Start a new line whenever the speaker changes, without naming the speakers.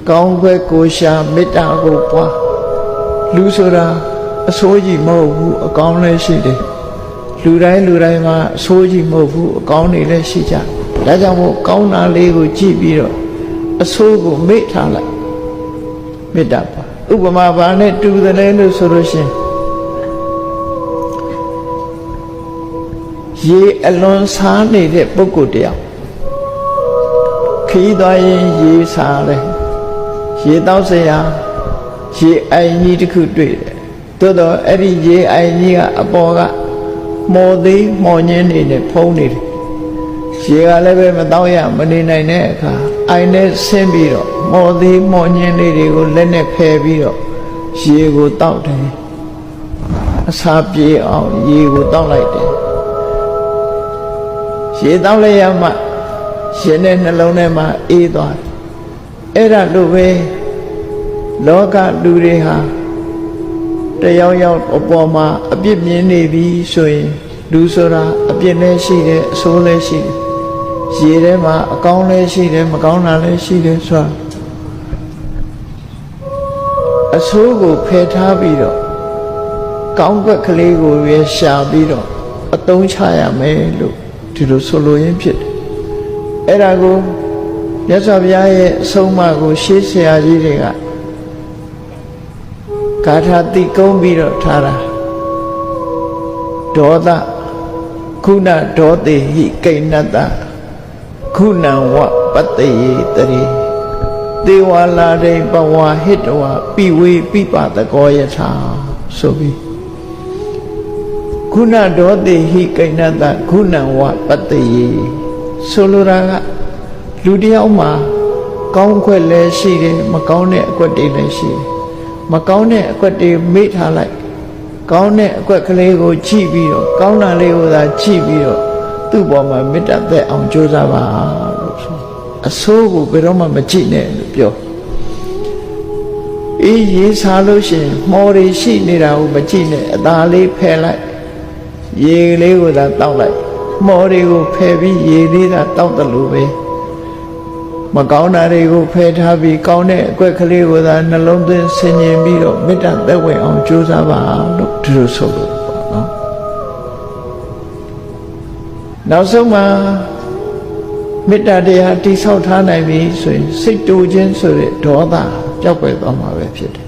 ကောင်းခွဲကိုရှာမေတ္တာကိုပွားလူဆိုတာအဆိုးကြီးမဟုတ်ဘူးအကောင်းလည်းရှိတယ်လူတိုင်းမှာအဆိုးကြီးမဟုတ်ဘူးအကောင်းတွေလည်းရှိကြဒါကြောင့်မို့ကောင်းတာလေးကိုကြည့်ပြီးတော့အဆိုးကိုမေ့ထားလိုက်မေတ္တာပါဥပမာဘာနဲ့တူတယ်လဲလို့ဆိုလို့ရှင်ရေအလွန်စားနေတဲ့ပုဂ္ဂိုလ်တယောက်ခီးသွားရင်ရေစားတယ်ရေတောက်စရာရေအိုင်ကြီးတစ်ခုတွေ့တယ်သို့တော့အဲ့ဒီရေအိုင်ကြီးကအပေါ်ကမော်သေးမော်ညင်းနေနဲ့ဖုံးနေတယ်ရေကလည်းပဲမတောက်ရမနေနိုင်တဲ့အခါအိုင်နဲ့ဆင်းပြီးတော့မော်သေးမော်ညင်းလေးတွေကိုလက်နဲ့ဖယ်ပြီးတော့ရေကိုတောက်တယ်အစာပြေအောင်ရေကိုတောက်လိုက်တယ်ရေတောက်လိုက်ရမှရှင်တဲ့နှလုံးထဲမှာအေးသွားတယ်အဲ့ဒါလို့ပဲလောကလူတွေဟာတယောက်ယောက်အပေါ်မှာအပြစ်မြင်နေပြီဆိုရင်လူဆိုတာအပြစ်လည်းရှိတယ်အဆိုးလည်းရှိတယ်ရေထဲမှာအကောင်းလည်းရှိတယ်မကောင်းတာလည်းရှိတယ်ဆိုတာအဆိုးကိုဖယ်ထားပြီးတော့ကောင်းကွက်ကလေးကိုပဲရှာပြီးတော့အသုံးချရမယ်လို့ဒီလိုဆိုလိုရင်းဖြစ်တယ်အဲ့ဒါကိုမြတ်စွာဘုရားရဲ့အဆုံးအမကိုရှေးဆရာကြီးတွေကဂါထာတိကုံးပြီးတော့ထားတာဒေါသခုနဒေါတိဟိကိဏတ္တခုနံဝပတ္တိယေတရိသေဝလာရိပဝါဟိတဝပိဝေပိပတကောယထာဆိုပြီးခုနဒေါတိဟိကိဏတ္တခုနံဝပတ္တိယေဆိုလိုတာကလူတယောက်မှာကောင်းခွက်လည်းရှိတယ်မကောင်းတဲ့အကွက်တွေလည်းရှိတယ်မကောင်းတဲ့အကွက်တွေမေ့ထားလိုက်ကောင်းတဲ့အကွက်ကလေးကိုကြည့်ပြီးတော့ကောင်းတာလေးကိုသာကြည့်ပြီးတော့သူ့ပေါ်မှာမေတ္တာသက်အောင်ကြိုးစားပါလို့ဆိုအဆိုးကိုဘယ်တော့မှမကြည့်နဲ့လို့ပြောအေးရေးစားလို့ရှိရင်မော်တွေရှိနေတာကိုမကြည့်နဲ့အသာလေးဖယ်လိုက်ရေလေးကိုသာတောက်လိုက်မော်တွေကိုဖယ်ပြီးရေလေးသာတောက်တယ်လို့ပဲမကောင်းတာတွေကိုဖယ်ထားပြီးကောင်းတဲ့အကွက်ကလေးကိုသာနှလုံးသွင်းဆင်ញင်ပြီးတော့မေတ္တာသက်ဝင်အောင်ကြိုးစားပါလို့ဒီလိုဆိုလို့ပေါ့နော်နောက်ဆုံးမှာမေတ္တာတရားတိဆောက်ထားနိုင်ပြီဆိုရင်စိတ်တူခြင်းဆိုတဲ့ဒေါသပျောက်ကွယ်သွားမှာပဲဖြစ်တယ်